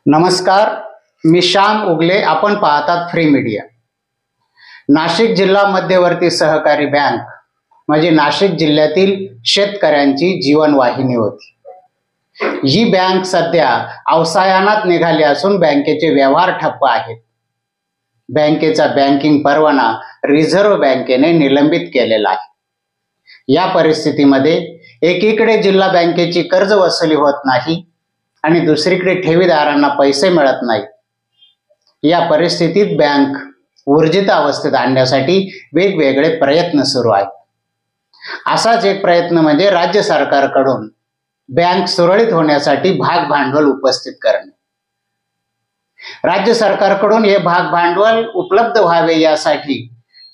नमस्कार, मी श्याम उगले. आपण पाहतात फ्री मीडिया. नाशिक जिल्हा मध्यवर्ती सहकारी बँक म्हणजे नाशिक जिल्ह्यातील शेतकऱ्यांची जीवनवाहिनी होती. ही बँक सध्या अवसायानात निघाली असून बँकेचे व्यवहार ठप्प आहेत. बँकेचा बँकिंग परवाना रिझर्व्ह बँकेने निलंबित केलेला आहे. या परिस्थितीमध्ये एकीकडे जिल्हा बँकेची कर्ज वसुली होत नाही आणि दुसरीकडे ठेवीदारांना पैसे मिळत नाहीत. या परिस्थितीत बँक ऊर्जित अवस्थेत आणण्यासाठी वेगवेगळे प्रयत्न सुरू आहेत. असाच एक प्रयत्न म्हणजे राज्य सरकारकडून बँक सुरळीत होण्यासाठी भाग भांडवल उपस्थित करणे. राज्य सरकारकडून हे भाग भांडवल उपलब्ध व्हावे यासाठी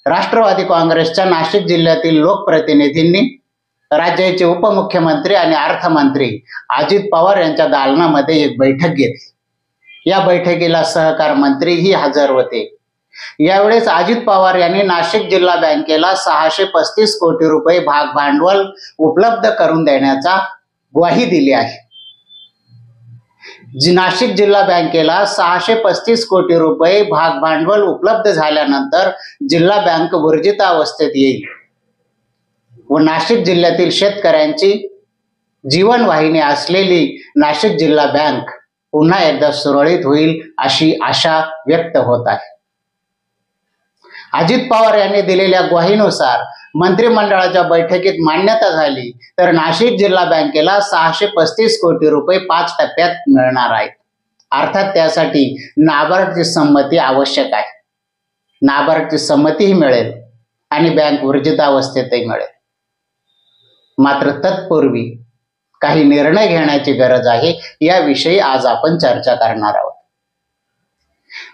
राष्ट्रवादी काँग्रेसच्या नाशिक जिल्ह्यातील लोकप्रतिनिधींनी राज्याचे उपमुख्यमंत्री आणि अर्थमंत्री अजित पवार यांच्या दालनामध्ये एक बैठक घेतली. या बैठकीला सहकार मंत्रीही हजर होते. यावेळेस अजित पवार यांनी नाशिक जिल्हा बँकेला 635 कोटी रुपये भाग भांडवल उपलब्ध करून देण्याचा ग्वाही दिली आहे. नाशिक जिल्हा बँकेला 635 कोटी रुपये भाग भांडवल उपलब्ध झाल्यानंतर जिल्हा बँक ऊर्जितावस्थेत येईल व नाशिक जिल्ह्यातील शेतकऱ्यांची जीवनवाहिनी असलेली नाशिक जिल्हा बँक पुन्हा एकदा सुरळीत होईल अशी आशा व्यक्त होत आहे. अजित पवार यांनी दिलेल्या ग्वाहीनुसार मंत्रिमंडळाच्या बैठकीत मान्यता झाली तर नाशिक जिल्हा बँकेला 635 कोटी रुपये 5 टप्प्यात मिळणार आहेत. अर्थात त्यासाठी नाबार्डची संमती आवश्यक आहे. नाबार्डची संमतीही मिळेल आणि बँक ऊर्जितावस्थेतही मिळेल. मात्र तत्पूर्वी काही निर्णय घेण्याची गरज आहे. याविषयी आज आपण चर्चा करणार आहोत.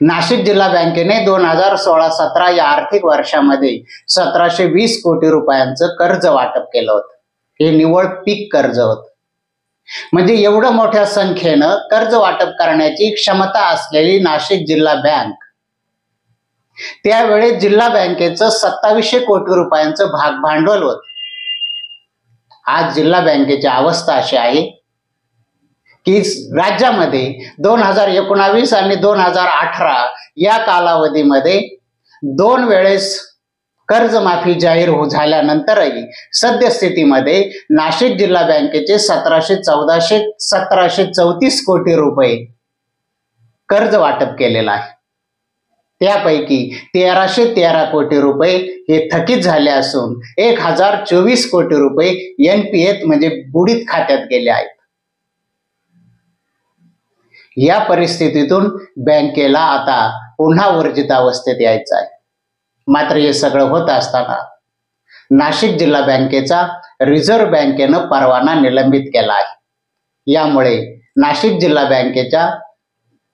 नाशिक जिल्हा बँकेने 2016-17 या आर्थिक वर्षामध्ये 1720 कोटी रुपयांचं कर्ज वाटप केलं होतं. हे निव्वळ पीक कर्ज होतं. म्हणजे एवढं मोठ्या संख्येनं कर्ज वाटप करण्याची क्षमता असलेली नाशिक जिल्हा बँक त्यावेळेस जिल्हा बँकेचं 2700 कोटी रुपयांचं भाग भांडवल होतं. आज जिल्हा बँकेची अवस्था अशी आहे की राज्यामध्ये 2019 आणि 2018 या कालावधीमध्ये 2 वेळेस कर्जमाफी जाहीर झाल्यानंतरही सद्यस्थितीमध्ये नाशिक जिल्हा बँकेचे 1734 कोटी रुपये कर्ज वाटप केलेलं आहे. त्यापैकी 1313 कोटी रुपये हे थकीत झाले असून 1024 कोटी रुपये NPA म्हणजे बुडीत खात्यात गेले आहेत. या परिस्थितीतून बँकेला आता पुन्हा ऊर्जित अवस्थेत यायचं आहे. मात्र हे सगळं होत असताना नाशिक जिल्हा बँकेचा रिझर्व्ह बँकेनं परवाना निलंबित केला आहे. यामुळे नाशिक जिल्हा बँकेच्या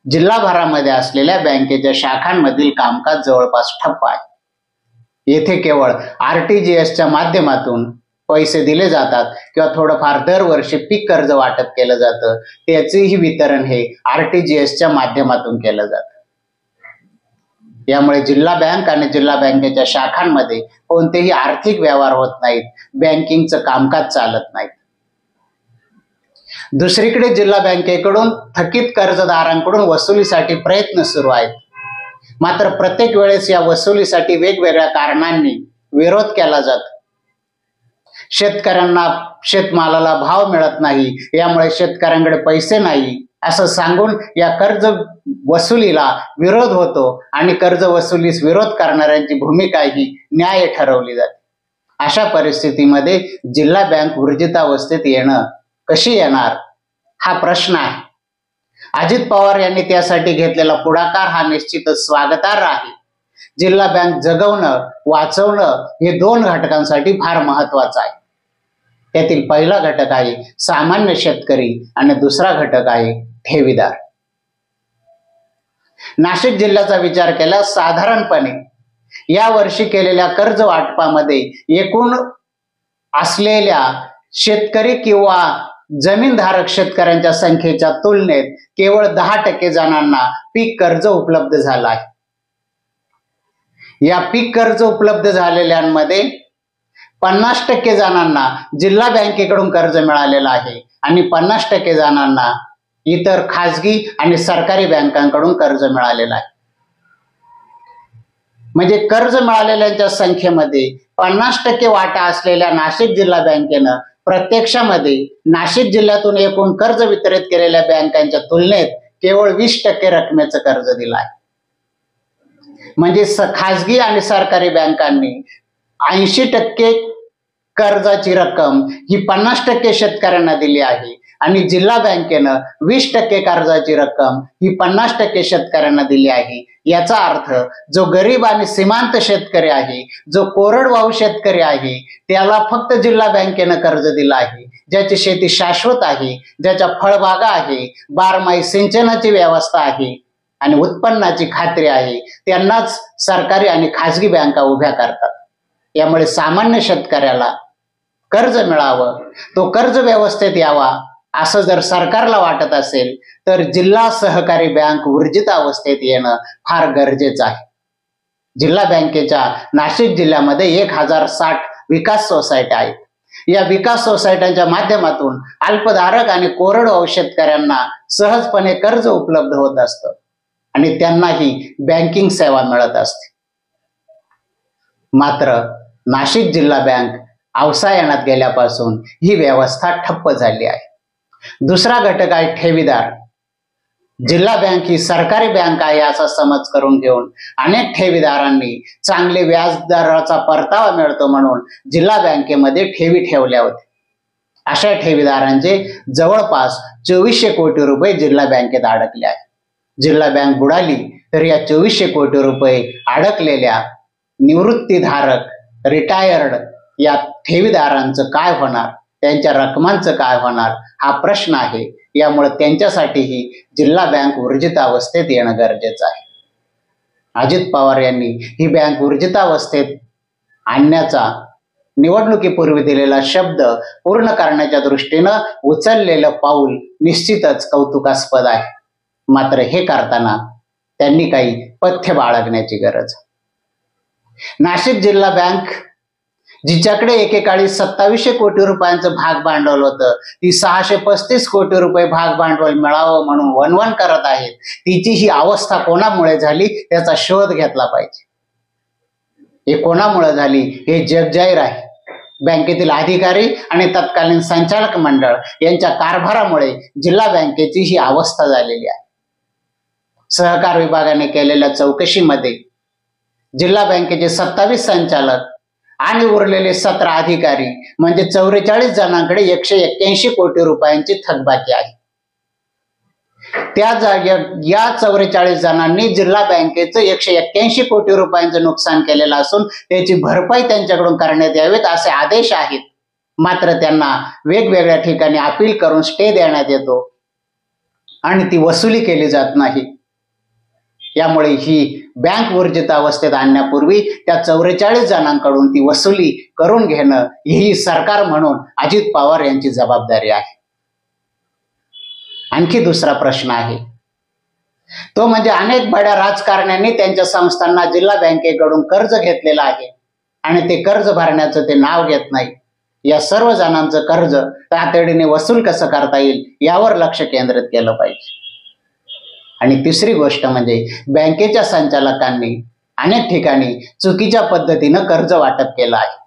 जिल्हाभरामध्ये असलेल्या बँकेच्या शाखांमधील कामकाज जवळपास ठप्प आहे. येथे केवळ RTGSच्या माध्यमातून पैसे दिले जातात किंवा थोडंफार दरवर्षी पीक कर्ज वाटप केलं जातं. त्याचेही वितरण हे RTGSच्या माध्यमातून केलं जातं. यामुळे जिल्हा बँक आणि जिल्हा बँकेच्या शाखांमध्ये कोणतेही आर्थिक व्यवहार होत नाहीत. बँकिंगचं कामकाज चालत नाही. दुसरीकडे जिल्हा बँकेकडून थकीत कर्जदारांकडून वसुलीसाठी प्रयत्न सुरू आहेत. मात्र प्रत्येक वेळेस या वसुलीसाठी वेगवेगळ्या कारणांनी विरोध केला जातो. शेतकऱ्यांना शेतमालाला भाव मिळत नाही, यामुळे शेतकऱ्यांकडे पैसे नाही असं सांगून या कर्ज वसुलीला विरोध होतो आणि कर्ज वसुलीस विरोध करणाऱ्यांची भूमिका ही न्याय ठरवली जाते. अशा परिस्थितीमध्ये जिल्हा बँक ऊर्जितावस्थेत येणं कशी येणार हा प्रश्न आहे. अजित पवार यांनी त्यासाठी घेतलेला पुढाकार हा निश्चितच स्वागतार्ह आहे. जिल्हा बँक जगवणं वाचवणं हे 2 घटकांसाठी फार महत्वाचं आहे. त्यातील पहिला घटक आहे सामान्य शेतकरी आणि दुसरा घटक आहे ठेवीदार. नाशिक जिल्ह्याचा विचार केल्यास साधारणपणे या वर्षी केलेल्या कर्ज वाटपामध्ये एकूण असलेल्या शेतकरी किंवा जमीनधारक शेतकऱ्यांच्या संख्येच्या तुलनेत केवळ 10% जणांना पीक कर्ज उपलब्ध झालं आहे. या पीक कर्ज उपलब्ध झालेल्यांमध्ये 50% जणांना जिल्हा बँकेकडून कर्ज मिळालेलं आहे आणि 50% जणांना इतर खाजगी आणि सरकारी बँकांकडून कर्ज मिळालेलं आहे. म्हणजे कर्ज मिळालेल्यांच्या संख्येमध्ये 50% वाटा असलेल्या नाशिक जिल्हा बँकेनं प्रत्यक्षामध्ये नाशिक जिल्ह्यातून एकूण कर्ज वितरित केलेल्या बँकांच्या तुलनेत केवळ 20% रकमेचं कर्ज दिलं आहे. म्हणजे खाजगी आणि सरकारी बँकांनी 80% कर्जाची रक्कम ही 50% शेतकऱ्यांना दिली आहे आणि जिल्हा बँकेनं 20% कर्जाची रक्कम ही 50% शेतकऱ्यांना दिली आहे. याचा अर्थ जो गरीब आणि सीमांत शेतकरी आहे, जो कोरडवाहू शेतकरी आहे, त्याला फक्त जिल्हा बँकेनं कर्ज दिलं आहे. ज्याची शेती शाश्वत आहे, ज्याच्या फळबागा आहे, बारमाही सिंचनाची व्यवस्था आहे आणि उत्पन्नाची खात्री आहे, त्यांनाच सरकारी आणि खाजगी बँका उभ्या करतात. यामुळे सामान्य शेतकऱ्याला कर्ज मिळावं, तो कर्ज व्यवस्थेत यावा असं जर सरकारला वाटत असेल तर जिल्हा सहकारी बँक ऊर्जित अवस्थेत येणं फार गरजेचं आहे. जिल्हा बँकेच्या नाशिक जिल्ह्यामध्ये 1060 विकास सोसायट्या आहेत. या विकास सोसायट्यांच्या माध्यमातून अल्पधारक आणि कोरडवाहू शेतकऱ्यांना सहजपणे कर्ज उपलब्ध होत असतं आणि त्यांनाही बँकिंग सेवा मिळत असते. मात्र नाशिक जिल्हा बँक अवसायनात गेल्यापासून ही व्यवस्था ठप्प झाली आहे. दुसरा घटक आहे ठेवीदार. जिल्हा बँक ही सरकारी बँक आहे असा समज करून घेऊन अनेक ठेवीदारांनी चांगले व्याजदराचा परतावा मिळतो म्हणून जिल्हा बँकेमध्ये ठेवी ठेवल्या होत्या. अशा ठेवीदारांचे जवळपास 2400 कोटी रुपये जिल्हा बँकेत अडकले आहेत. जिल्हा बँक बुडाली तर या 2400 कोटी रुपये अडकलेल्या निवृत्तीधारक, रिटायर्ड या ठेवीदारांचं काय होणार, त्यांच्या रकमांचं काय होणार हा प्रश्न आहे. यामुळे त्यांच्यासाठीही जिल्हा बँक ऊर्जित अवस्थेत येणं गरजेचं आहे. अजित पवार यांनी ही बँक ऊर्जित अवस्थेत आणण्याचा निवडणुकीपूर्वी दिलेला शब्द पूर्ण करण्याच्या दृष्टीनं उचललेलं पाऊल निश्चितच कौतुकास्पद आहे. मात्र हे करताना त्यांनी काही पथ्य बाळगण्याची गरज. नाशिक जिल्हा बँक जिच्याकडे एकेकाळी 2700 कोटी रुपयांचं भाग भांडवल होतं, ती 635 कोटी रुपये भाग भांडवल मिळावं म्हणून वणवण करत आहेत. तिची ही अवस्था कोणामुळे झाली त्याचा शोध घेतला पाहिजे. हे कोणामुळे झाली हे जगजाहीर आहे. बँकेतील अधिकारी आणि तत्कालीन संचालक मंडळ यांच्या कारभारामुळे जिल्हा बँकेची ही अवस्था झालेली आहे. सहकार विभागाने केलेल्या चौकशीमध्ये जिल्हा बँकेचे 27 संचालक आणि उरलेले 17 अधिकारी म्हणजे 44 जणांकडे 181 कोटी रुपयांची थकबाकी आहे. या 44 जणांनी जिल्हा बँकेचं 181 कोटी रुपयांचं नुकसान केलेलं असून त्याची भरपाई त्यांच्याकडून करण्यात यावीत असे आदेश आहेत. मात्र त्यांना वेगवेगळ्या ठिकाणी अपील करून स्टे देण्यात येतो आणि ती वसुली केली जात नाही. यामुळे ही बँक ऊर्जित अवस्थेत आणण्यापूर्वी त्या 44 जणांकडून ती वसुली करून घेणं ही सरकार म्हणून अजित पवार यांची जबाबदारी आहे. आणखी दुसरा प्रश्न आहे तो म्हणजे अनेक बड्या राजकारण्यांनी त्यांच्या संस्थांना जिल्हा बँकेकडून कर्ज घेतलेलं आहे आणि ते कर्ज भरण्याचं ते नाव घेत नाही. या सर्व जणांचं कर्ज तातडीने वसूल कसं करता येईल यावर लक्ष केंद्रित केलं पाहिजे. आणि तिसरी गोष्ट म्हणजे बँकेच्या संचालकांनी अनेक ठिकाणी चुकीच्या पद्धतीनं कर्ज वाटप केलं आहे.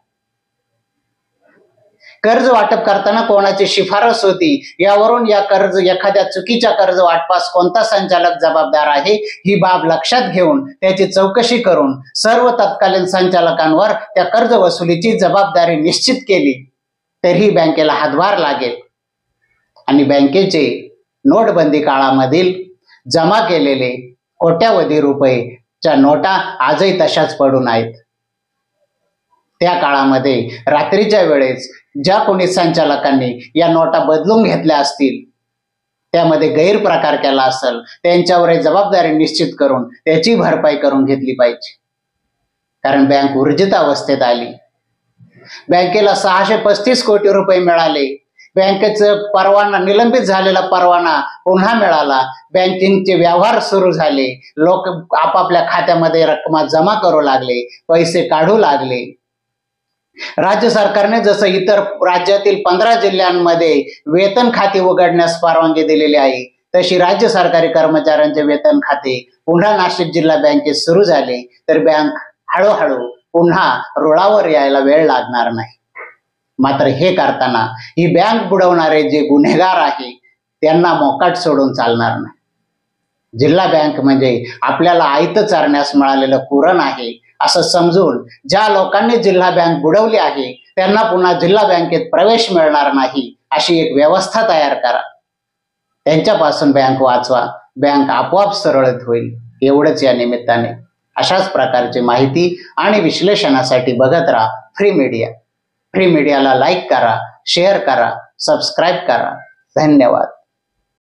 कर्ज वाटप करताना कोणाची शिफारस होती यावरून एखाद्या चुकीच्या कर्ज वाटपास कोणता संचालक जबाबदार आहे ही बाब लक्षात घेऊन त्याची चौकशी करून सर्व तत्कालीन संचालकांवर त्या कर्ज वसुलीची जबाबदारी निश्चित केली तर ही बँकेला हातभार लागेल आणि बँकेचे नोटबंदी काळामधील जमा केलेले कोट्यावधी रुपयेच्या नोटा आजही तशाच पडून आहेत. त्या काळामध्ये रात्रीच्या वेळेस ज्या कोणी संचालकांनी या नोटा बदलून घेतल्या असतील, त्यामध्ये गैरप्रकार केला असेल, त्यांच्यावर जबाबदारी निश्चित करून त्याची भरपाई करून घेतली पाहिजे. कारण बँक ऊर्जित अवस्थेत आली. बँकेला 635 कोटी रुपये मिळाले. बँकेचं परवाना, निलंबित झालेला परवाना पुन्हा मिळाला. बँकिंगचे व्यवहार सुरू झाले. लोक आपापल्या खात्यामध्ये रक्कम जमा करू लागले, पैसे काढू लागले. राज्य सरकारने जसं इतर राज्यातील 15 जिल्ह्यांमध्ये वेतन खाती उघडण्यास परवानगी दिलेली आहे तशी राज्य सरकारी कर्मचाऱ्यांचे वेतन खाते पुन्हा नाशिक जिल्हा बँकेत सुरू झाले तर बँक हळूहळू पुन्हा रुळावर यायला वेळ लागणार नाही. मात्र हे करताना ही बँक बुडवणारे जे गुन्हेगार आहे त्यांना मोकाट सोडून चालणार नाही. जिल्हा बँक म्हणजे आपल्याला आयतं चारण्यास मिळालेलं कुरण आहे असं समजून ज्या लोकांनी जिल्हा बँक बुडवली आहे त्यांना पुन्हा जिल्हा बँकेत प्रवेश मिळणार नाही अशी एक व्यवस्था तयार करा. त्यांच्यापासून बँक वाचवा, बँक आपोआप सुरळीत होईल. एवढंच या निमित्ताने. अशाच प्रकारची माहिती आणि विश्लेषणासाठी बघत राहा फ्री मीडिया. फ्री मीडियाला लाईक करा, शेअर करा, सबस्क्राईब करा. धन्यवाद.